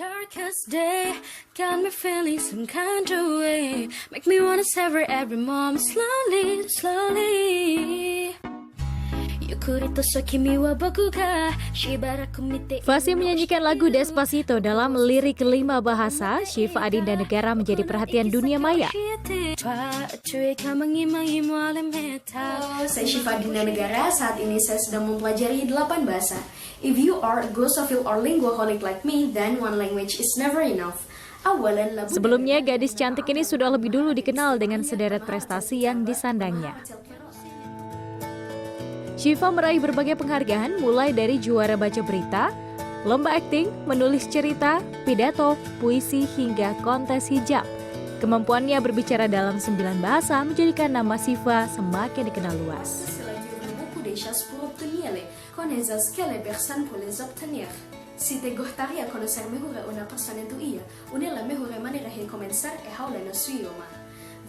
Darkest day got me feeling some kind of way. Make me wanna savor every moment slowly, slowly. Fasih menyanyikan lagu Despacito dalam lirik 5 bahasa. Syifa Adinda Negara menjadi perhatian dunia maya. Saya Syifa Adinda Negara, saat ini saya sedang mempelajari 8 bahasa. If you are a glossophile or linguaholic like me, then one language is never enough. Sebelumnya, gadis cantik ini sudah lebih dulu dikenal dengan sederet prestasi yang disandangnya. Syifa meraih berbagai penghargaan mulai dari juara baca berita, lomba akting, menulis cerita, pidato, puisi, hingga kontes hijab. Kemampuannya berbicara dalam 9 bahasa menjadikan nama Syifa semakin dikenal luas. Si te gustaría conocer mejor a una persona en tu vida, una de las mejores maneras de comenzar es hablar su idioma.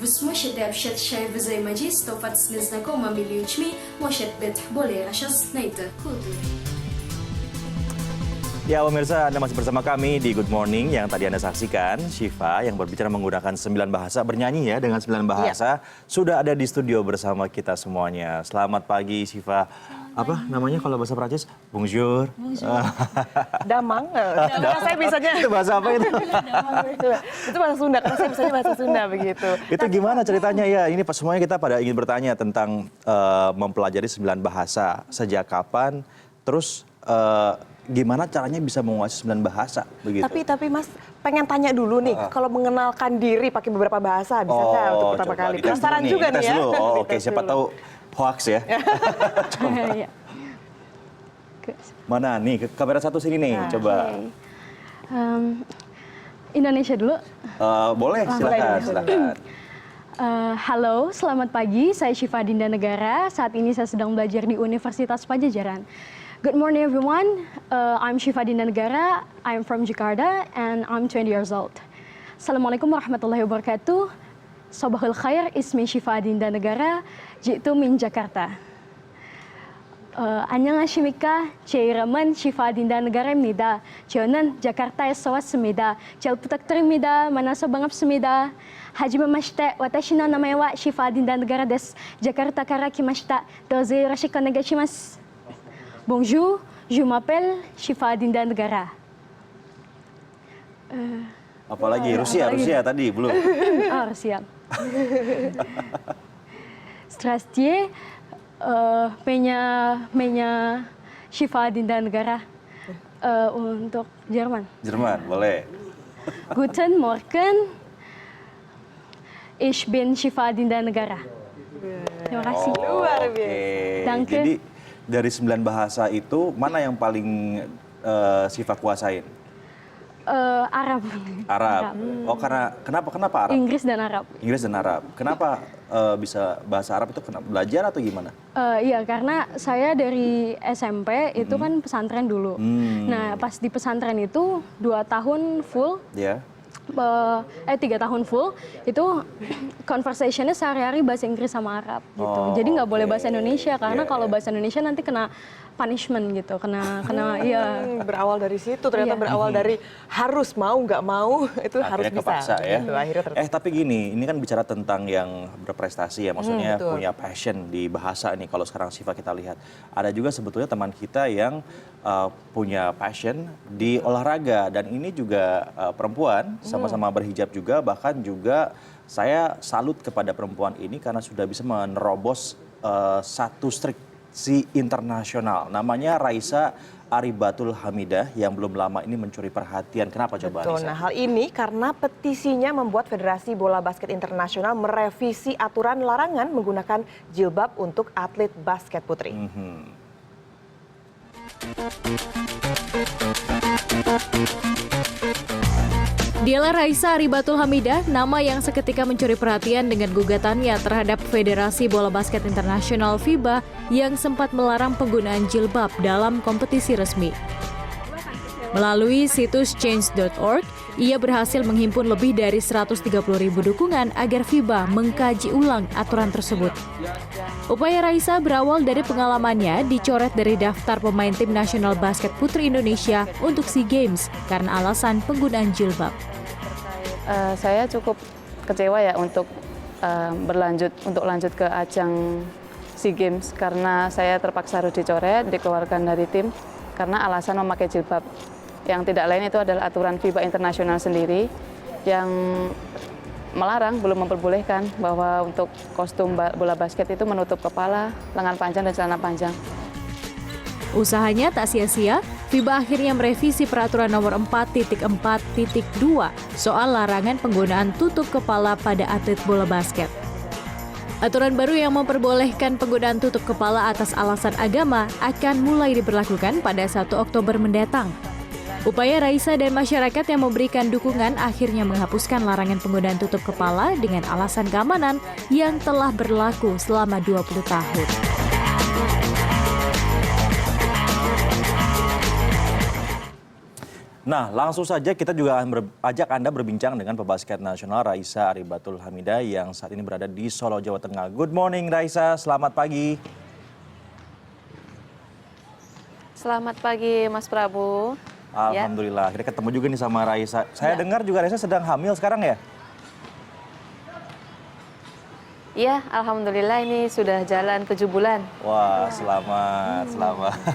Vos можете общаться взаимодействовать с незнакомыми людьми, может быть более расширенной культурой. Ya pemirsa, Anda masih bersama kami di Good Morning yang tadi Anda saksikan. Syifa yang berbicara menggunakan 9 bahasa, bernyanyi ya dengan 9 bahasa, sudah ada di studio bersama kita semuanya. Selamat pagi Syifa. Apa namanya kalau bahasa Prancis? Bonjour. Damang. Karena saya bisanya. Itu bahasa apa itu? Itu bahasa Sunda, karena saya bisanya bahasa Sunda begitu. Itu gimana ceritanya ya? Ini semuanya kita pada ingin bertanya tentang mempelajari 9 bahasa. Sejak kapan? Terus gimana caranya bisa menguasai 9 bahasa begitu? Tapi Mas pengen tanya dulu nih, kalau mengenalkan diri pakai beberapa bahasa bisa nggak untuk pertama kali? Penasaran juga nih ya. Oke, siapa tahu hoax ya. Coba. Mana nih, ke kamera satu sini nih, coba. Indonesia dulu. Boleh, silakan. Halo, selamat pagi. Saya Syifa Adinda Negara. Saat ini saya sedang belajar di Universitas Padjadjaran. Good morning everyone. I'm Syifa Adinda Negara. I'm from Jakarta and I'm 20 years old. Assalamualaikum warahmatullahi wabarakatuh. Sabahul khair, ismi Syifa Adinda Negara, jitu min Jakarta. 안녕하십니까? 제 이름은 Syifa Adinda Negara입니다. 저는 자카르타에서 왔습니다. 잘 부탁드립니다. 만나서 반갑습니다. 하지마 마시테, 와타시노 나마에와 Syifa Adinda Negara desu. 자카르타から来ました. 도저 요로시ku onegai shimasu. Bonjour, je m'appelle Syifa Adinda Negara. Apalagi Rusia tadi belum. Rusia. Здравствуйте, меня Syifa Adinda Negara untuk Jerman. Jerman, boleh. Guten Morgen, ich bin Syifa Adinda Negara. Terima kasih. Luar biasa. Danke. Jadi dari 9 bahasa itu mana yang paling Syifa kuasain? Arab. Oh, kenapa Arab? Inggris dan Arab. Inggris dan Arab. Kenapa bisa bahasa Arab itu belajar atau gimana? Iya, karena saya dari SMP itu kan pesantren dulu. Nah, pas di pesantren itu 2 tahun full. Ya. 3 tahun full itu conversationnya sehari-hari bahasa Inggris sama Arab gitu. Jadi nggak boleh bahasa Indonesia karena kalau bahasa Indonesia nanti kena punishment gitu, kena iya. Berawal dari situ ternyata berawal dari harus mau nggak mau itu Akhirnya harus bisa. kepaksa ya. Gitu, akhirnya Tapi gini, ini kan bicara tentang yang berprestasi ya, maksudnya punya passion di bahasa nih. Kalau sekarang Syifa kita lihat, ada juga sebetulnya teman kita yang punya passion di olahraga dan ini juga perempuan, sama-sama berhijab juga, bahkan juga saya salut kepada perempuan ini karena sudah bisa menerobos satu strik internasional. Namanya Raisa Aribatul Hamidah yang belum lama ini mencuri perhatian. Kenapa coba? Betul. Nah, hal ini karena petisinya membuat Federasi Bola Basket Internasional merevisi aturan larangan menggunakan jilbab untuk atlet basket putri. Dialah Raisa Aribatul Hamidah, nama yang seketika mencuri perhatian dengan gugatannya terhadap Federasi Bola Basket Internasional FIBA yang sempat melarang penggunaan jilbab dalam kompetisi resmi. Melalui situs change.org, ia berhasil menghimpun lebih dari 130.000 dukungan agar FIBA mengkaji ulang aturan tersebut. Upaya Raisa berawal dari pengalamannya dicoret dari daftar pemain tim nasional basket putri Indonesia untuk SEA Games karena alasan penggunaan jilbab. Saya cukup kecewa ya untuk lanjut ke ajang SEA Games karena saya terpaksa harus dicoret, dikeluarkan dari tim karena alasan memakai jilbab. Yang tidak lain itu adalah aturan FIBA internasional sendiri yang melarang, belum memperbolehkan bahwa untuk kostum bola basket itu menutup kepala, lengan panjang, dan celana panjang. Usahanya tak sia-sia, FIBA akhirnya merevisi peraturan nomor 4.4.2 soal larangan penggunaan tutup kepala pada atlet bola basket. Aturan baru yang memperbolehkan penggunaan tutup kepala atas alasan agama akan mulai diberlakukan pada 1 Oktober mendatang. Upaya Raisa dan masyarakat yang memberikan dukungan akhirnya menghapuskan larangan penggunaan tutup kepala dengan alasan keamanan yang telah berlaku selama 20 tahun. Nah, langsung saja kita juga akan ajak Anda berbincang dengan pebasket nasional Raisa Aribatul Hamidah yang saat ini berada di Solo, Jawa Tengah. Good morning Raisa, selamat pagi. Selamat pagi Mas Prabu. Alhamdulillah, akhirnya ketemu juga nih sama Raisa. Saya dengar juga Raisa sedang hamil sekarang ya? Iya, alhamdulillah ini sudah jalan 7 bulan. Wah, selamat.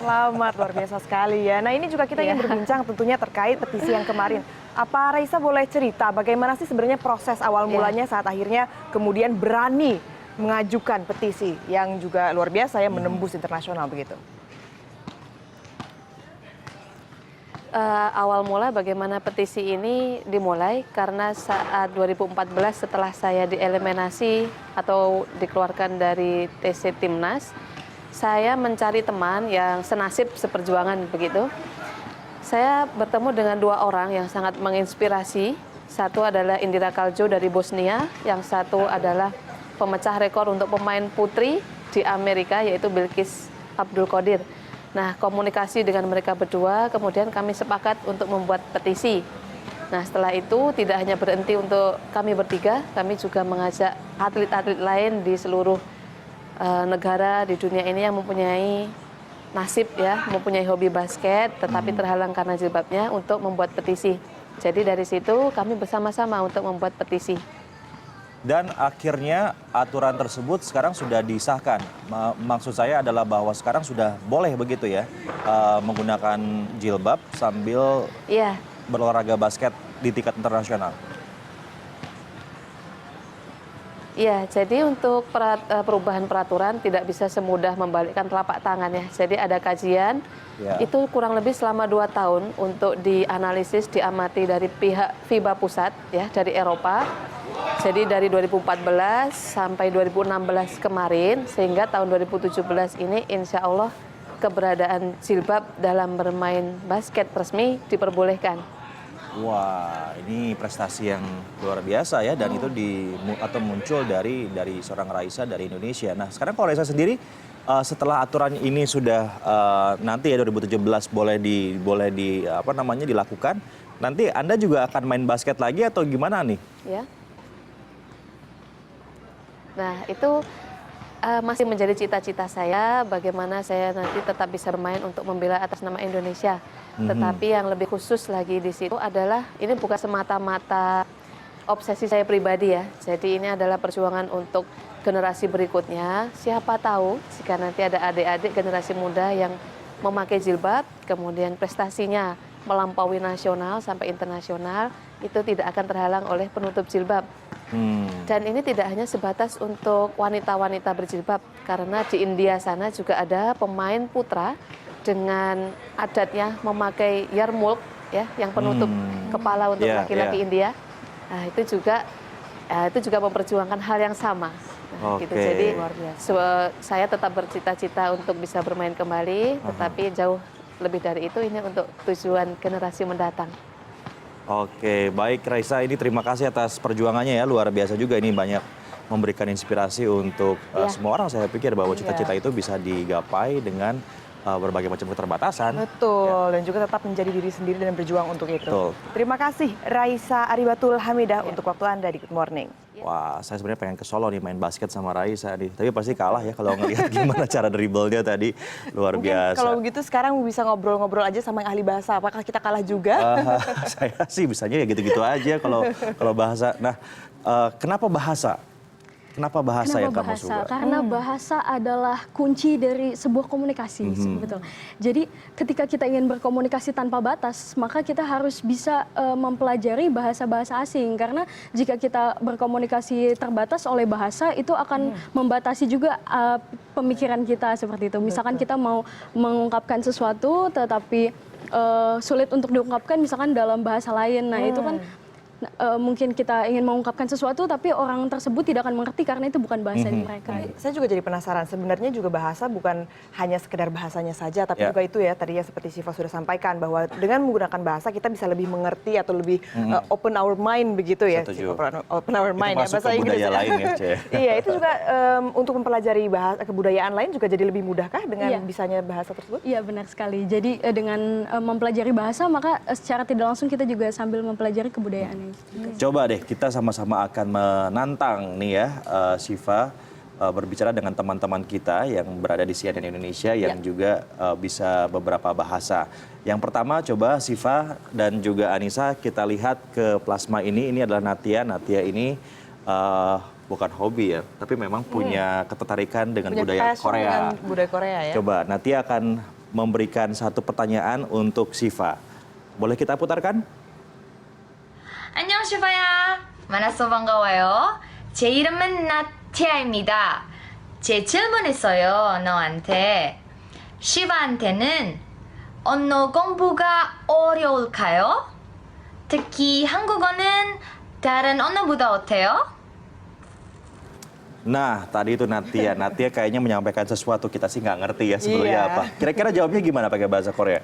Selamat, luar biasa sekali ya. Nah ini juga kita ingin berbincang tentunya terkait petisi yang kemarin. Apa Raisa boleh cerita bagaimana sih sebenarnya proses awal mulanya saat akhirnya kemudian berani mengajukan petisi yang juga luar biasa ya, menembus internasional begitu? Awal mula bagaimana petisi ini dimulai karena saat 2014 setelah saya dieliminasi atau dikeluarkan dari TC Timnas, saya mencari teman yang senasib seperjuangan begitu. Saya bertemu dengan 2 orang yang sangat menginspirasi. Satu adalah Indira Kaljo dari Bosnia, yang satu adalah pemecah rekor untuk pemain putri di Amerika yaitu Bilqis Abdul Qadir. Nah, komunikasi dengan mereka berdua, kemudian kami sepakat untuk membuat petisi. Nah, setelah itu tidak hanya berhenti untuk kami bertiga, kami juga mengajak atlet-atlet lain di seluruh negara di dunia ini yang mempunyai nasib ya, mempunyai hobi basket, tetapi terhalang karena jilbabnya untuk membuat petisi. Jadi dari situ kami bersama-sama untuk membuat petisi. Dan akhirnya aturan tersebut sekarang sudah disahkan. Maksud saya adalah bahwa sekarang sudah boleh begitu ya, menggunakan jilbab sambil berolahraga basket di tingkat internasional. Iya, jadi untuk perubahan peraturan tidak bisa semudah membalikkan telapak tangan ya. Jadi ada kajian, itu kurang lebih selama 2 tahun untuk dianalisis, diamati dari pihak FIBA pusat ya, dari Eropa. Jadi dari 2014 sampai 2016 kemarin, sehingga tahun 2017 ini insya Allah keberadaan jilbab dalam bermain basket resmi diperbolehkan. Wah, ini prestasi yang luar biasa ya, dan itu muncul dari seorang Raisa dari Indonesia. Nah, sekarang kalau Raisa sendiri setelah aturan ini sudah nanti ya 2017 boleh dilakukan, nanti Anda juga akan main basket lagi atau gimana nih? Ya. Nah, itu masih menjadi cita-cita saya, bagaimana saya nanti tetap bisa bermain untuk membela atas nama Indonesia. Tetapi yang lebih khusus lagi di situ adalah, ini bukan semata-mata obsesi saya pribadi ya. Jadi ini adalah perjuangan untuk generasi berikutnya. Siapa tahu jika nanti ada adik-adik generasi muda yang memakai jilbab, kemudian prestasinya melampaui nasional sampai internasional, itu tidak akan terhalang oleh penutup jilbab. Dan ini tidak hanya sebatas untuk wanita-wanita berjilbab, karena di India sana juga ada pemain putra dengan adatnya memakai yarmulke ya, yang penutup kepala untuk laki-laki India. Nah, itu juga memperjuangkan hal yang sama. Nah, gitu. Jadi saya tetap bercita-cita untuk bisa bermain kembali, tetapi jauh lebih dari itu, ini untuk tujuan generasi mendatang. Oke, baik Raisa, ini terima kasih atas perjuangannya ya, luar biasa juga, ini banyak memberikan inspirasi untuk semua orang. Saya pikir bahwa cita-cita itu bisa digapai dengan berbagai macam keterbatasan. Betul, dan juga tetap menjadi diri sendiri dan berjuang untuk itu. Betul. Terima kasih Raisa Aribatul Hamidah untuk waktu Anda di Good Morning. Wah, saya sebenarnya pengen ke Solo nih main basket sama Raisa nih. Tapi pasti kalah ya kalau ngelihat gimana cara dribblenya tadi. Luar Mungkin biasa. kalau begitu sekarang bisa ngobrol-ngobrol aja sama yang ahli bahasa. Apakah kita kalah juga? Saya sih bisanya ya gitu-gitu aja kalau bahasa. Nah, kenapa bahasa? Kenapa bahasa yang kamu suka? Karena bahasa adalah kunci dari sebuah komunikasi, betul. Jadi ketika kita ingin berkomunikasi tanpa batas, maka kita harus bisa mempelajari bahasa-bahasa asing. Karena jika kita berkomunikasi terbatas oleh bahasa, itu akan membatasi juga pemikiran kita seperti itu. Misalkan kita mau mengungkapkan sesuatu, tetapi sulit untuk diungkapkan, misalkan dalam bahasa lain. Nah itu kan mungkin kita ingin mengungkapkan sesuatu tapi orang tersebut tidak akan mengerti karena itu bukan bahasa di mereka. Saya juga jadi penasaran, sebenarnya juga bahasa bukan hanya sekedar bahasanya saja, tapi juga itu ya tadi ya seperti Syifa sudah sampaikan bahwa dengan menggunakan bahasa kita bisa lebih mengerti atau lebih open our mind begitu ya. Setuju. Open our mind ya, bahasa Inggris. Budaya lain ya, Cek. Iya, itu juga untuk mempelajari bahasa kebudayaan lain juga jadi lebih mudahkah dengan bisanya bahasa tersebut? Iya benar sekali. Jadi dengan mempelajari bahasa maka secara tidak langsung kita juga sambil mempelajari kebudayaan. Coba deh kita sama-sama akan menantang nih ya Syifa berbicara dengan teman-teman kita yang berada di CNN Indonesia yang juga bisa beberapa bahasa. Yang pertama coba Syifa dan juga Anissa kita lihat ke plasma ini adalah Natia. Natia ini bukan hobi ya, tapi memang punya ketertarikan dengan budaya Korea. Dengan budaya Korea ya. Coba Natia akan memberikan satu pertanyaan untuk Syifa. Boleh kita putarkan? 안녕 슈바야. 만나서 반가워요. 제 이름은 나티아입니다. 제 질문 있어요 너한테. 슈바한테는 언어 공부가 어려울까요? 특히 한국어는 다른 언어보다 어때요? Nah, tadi itu Natia. Natia kayaknya menyampaikan sesuatu kita sih nggak ngerti ya sebenarnya apa. Kira-kira jawabnya gimana pakai bahasa Korea?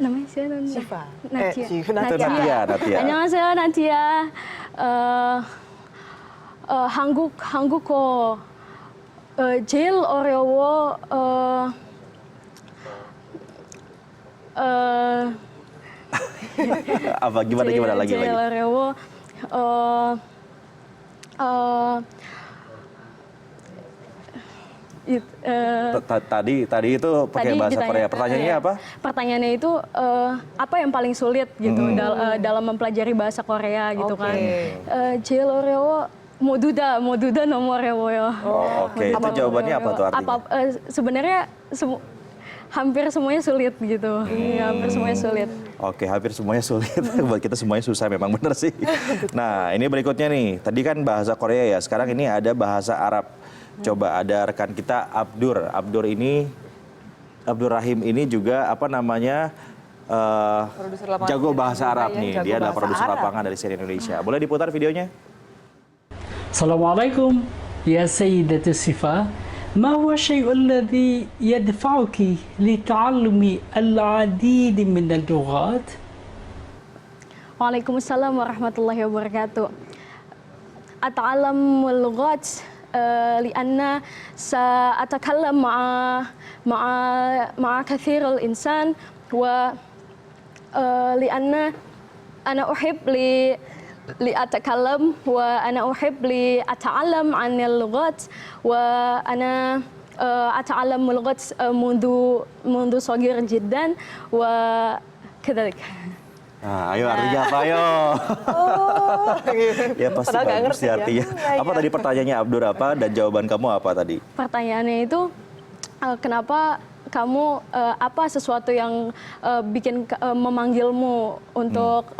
namanya siapa? Syifa. Natia. 안녕하세요, 나티야. 한국어 제일 어려워. Apa gimana lagi? 제일 어려워. Tadi itu pakai bahasa Korea. Pertanyaannya apa? Pertanyaannya itu apa yang paling sulit gitu dalam mempelajari bahasa Korea gitu kan? 제일 어려워. 모두다 너무 어려워요. Oh, oke. Itu jawabannya apa tuh artinya? Sebenarnya hampir semuanya sulit gitu. Iya, hampir semuanya sulit. Oke, hampir semuanya sulit. Buat kita semuanya susah memang bener sih. Nah, ini berikutnya nih. Tadi kan bahasa Korea ya. Sekarang ini ada bahasa Arab. Coba ada rekan kita Abdur. Abdur Rahim ini juga apa namanya jago bahasa Arab nih. Dia adalah produser lapangan dari CNN Indonesia. Boleh diputar videonya? Assalamualaikum ya Sayyidatu Syifa. ما هو الشيء الذي يدفعك لتعلم العديد من اللغات؟ Waalaikumsalam warahmatullahi wabarakatuh. أتعلم اللغات لأن سأتكلم مع كثير الإنسان ولأن أنا أحب لأتكلم وأنا أحب لأتعلم عن اللغات وأنا أتعلم اللغات منذ صغير جدا وكذلك. Nah, ayo artinya apa ayo? Ya pasti bagus sih artinya. Apa tadi pertanyaannya Abdur apa dan jawaban kamu apa tadi? Pertanyaannya itu kenapa kamu apa sesuatu yang bikin memanggilmu untuk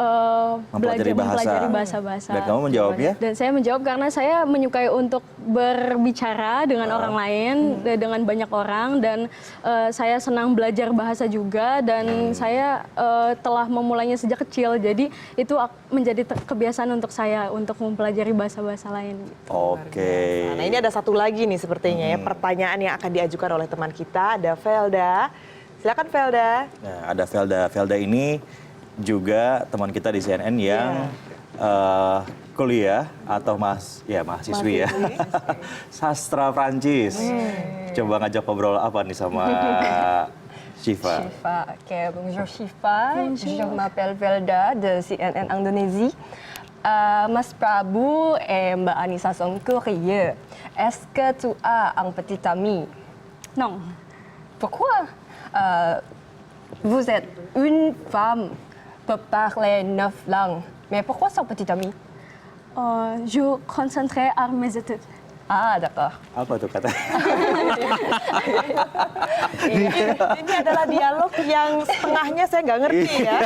mempelajari bahasa-bahasa. Dan kamu menjawabnya? Dan saya menjawab karena saya menyukai untuk berbicara dengan orang lain, dengan banyak orang, dan saya senang belajar bahasa juga, dan saya telah memulainya sejak kecil. Jadi itu menjadi kebiasaan untuk saya untuk mempelajari bahasa-bahasa lain. Oke. Nah ini ada satu lagi nih sepertinya ya, pertanyaan yang akan diajukan oleh teman kita, ada Velda. Silakan Velda. Nah, ada Velda. Velda ini juga teman kita di CNN yang kuliah atau mahasiswi ya. Sastra Prancis. coba ngajak ngobrol apa nih sama Shiva? Shiva, ok, bonjour Shiva, je m'appelle Velda de CNN Indonésie. Mas Prabu et Mbak Anissa sont curieux. Est-ce que tu as un petit ami? Non. Pourquoi? Vous êtes une femme, peut parler 9 langues. Mais pourquoi son petit ami? Je concentrais à mes études. Ah, d'accord. Apa tuh kata? Ini adalah dialog yang setengahnya saya nggak ngerti ya.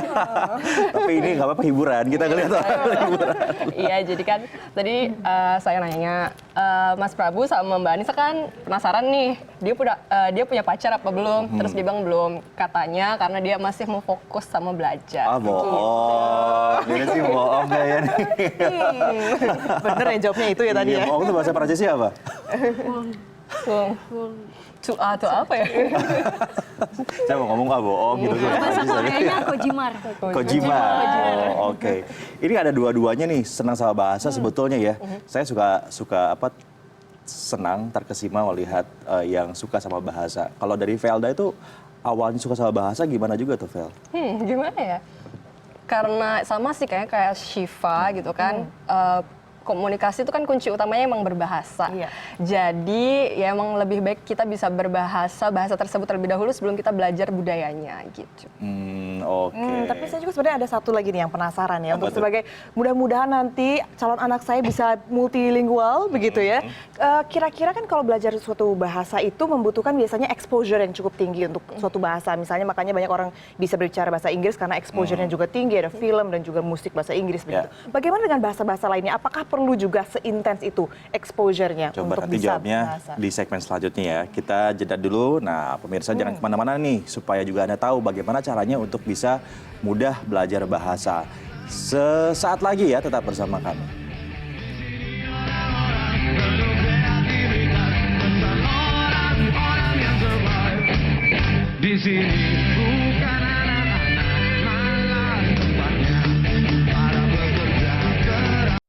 Tapi ini nggak apa-apa, hiburan. Kita ngeliat hiburan. Iya, jadi kan tadi saya nanya, Mas Prabu sama Mbak Anissa kan penasaran nih, dia punya pacar apa belum? Terus dia bilang belum, katanya karena dia masih mau fokus sama belajar. Ah, bohong. Dia sih bohong kayaknya nih. Bener ya jawabnya itu ya tadi Iya, ya. bohong tuh bahasa Prancisnya apa? Tuh apa ya? Saya mau ngomong bohong gitu. Bahasa Koreanya Kojimar. Kojima. Oh, oke. Ini ada dua-duanya nih, senang sama bahasa sebetulnya ya. Saya suka senang, terkesima melihat yang suka sama bahasa. Kalau dari Velda itu awalnya suka sama bahasa gimana juga tuh, Vel? Gimana ya? Karena sama sih kayak Shiva gitu kan. Komunikasi itu kan kunci utamanya emang berbahasa. Iya. Jadi ya emang lebih baik kita bisa bahasa tersebut terlebih dahulu sebelum kita belajar budayanya gitu. Oke. Tapi saya juga sebenarnya ada satu lagi nih yang penasaran ya. Apa Untuk tuh? sebagai mudah-mudahan nanti calon anak saya bisa multilingual begitu ya. Kira-kira kan kalau belajar suatu bahasa itu membutuhkan biasanya exposure yang cukup tinggi untuk suatu bahasa. Misalnya makanya banyak orang bisa berbicara bahasa Inggris karena exposure-nya juga tinggi. Ada film dan juga musik bahasa Inggris begitu. Bagaimana dengan bahasa-bahasa lainnya? Apakah perlu juga seintens itu exposure-nya Coba untuk nanti bisa jawabnya bahasa? di segmen selanjutnya ya. Kita jeda dulu. Nah, pemirsa jangan kemana-mana nih, supaya juga Anda tahu bagaimana caranya untuk bisa mudah belajar bahasa. Sesaat lagi ya, tetap bersama kami. Di sini bukan anak-anak, malah tempatnya para pekerja keras.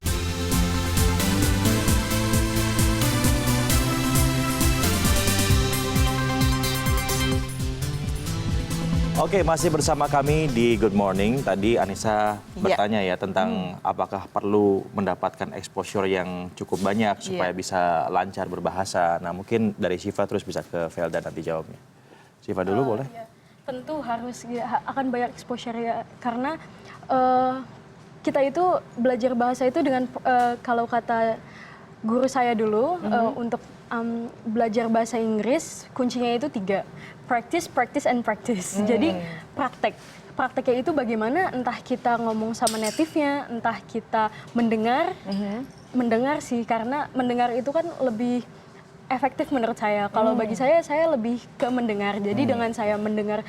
Oke, masih bersama kami di Good Morning. Tadi Anissa bertanya ya tentang apakah perlu mendapatkan exposure yang cukup banyak supaya bisa lancar berbahasa. Nah, mungkin dari Shiva terus bisa ke Velda nanti jawabnya. Shiva dulu boleh? Ya, tentu harus akan banyak exposure ya, karena kita itu belajar bahasa itu dengan kalau kata guru saya dulu untuk belajar bahasa Inggris kuncinya itu 3, practice, practice, and practice. Jadi prakteknya itu bagaimana entah kita ngomong sama native-nya, entah kita mendengar sih, karena mendengar itu kan lebih efektif menurut saya. Kalau bagi saya lebih ke mendengar. Jadi dengan saya mendengar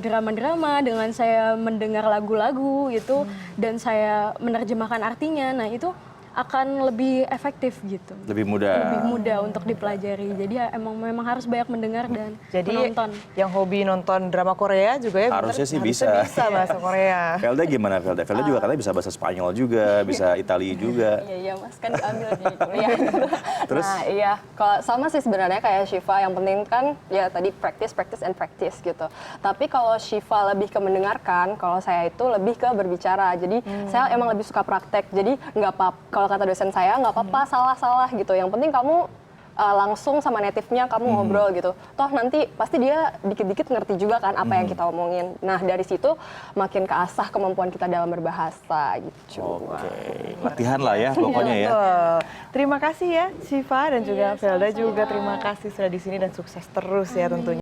drama-drama, dengan saya mendengar lagu-lagu itu, dan saya menerjemahkan artinya, nah itu akan lebih efektif gitu. Lebih mudah. Lebih mudah untuk dipelajari. Jadi ya, memang harus banyak mendengar dan menonton. Yang hobi nonton drama Korea juga ya? Harusnya sih harusnya bisa. bahasa Korea. Velda gimana, Velda? Velda juga katanya bisa bahasa Spanyol juga, bisa Itali juga. Iya Mas, kan diambil di kuliah. Terus? Nah iya, kalau sama sih sebenarnya kayak Shiva, yang penting kan ya tadi practice, practice, and practice gitu. Tapi kalau Shiva lebih ke mendengarkan, kalau saya itu lebih ke berbicara. Jadi saya emang lebih suka praktek. Jadi nggak apa-apa, kalau kata dosen saya nggak apa-apa salah-salah gitu. Yang penting kamu langsung sama native-nya kamu ngobrol gitu. Toh nanti pasti dia dikit-dikit ngerti juga kan apa yang kita omongin. Nah dari situ makin keasah kemampuan kita dalam berbahasa gitu. Oke, latihan lah ya pokoknya ya. Terima kasih ya Shiva dan juga Velda juga terima kasih sudah di sini dan sukses terus ya tentunya.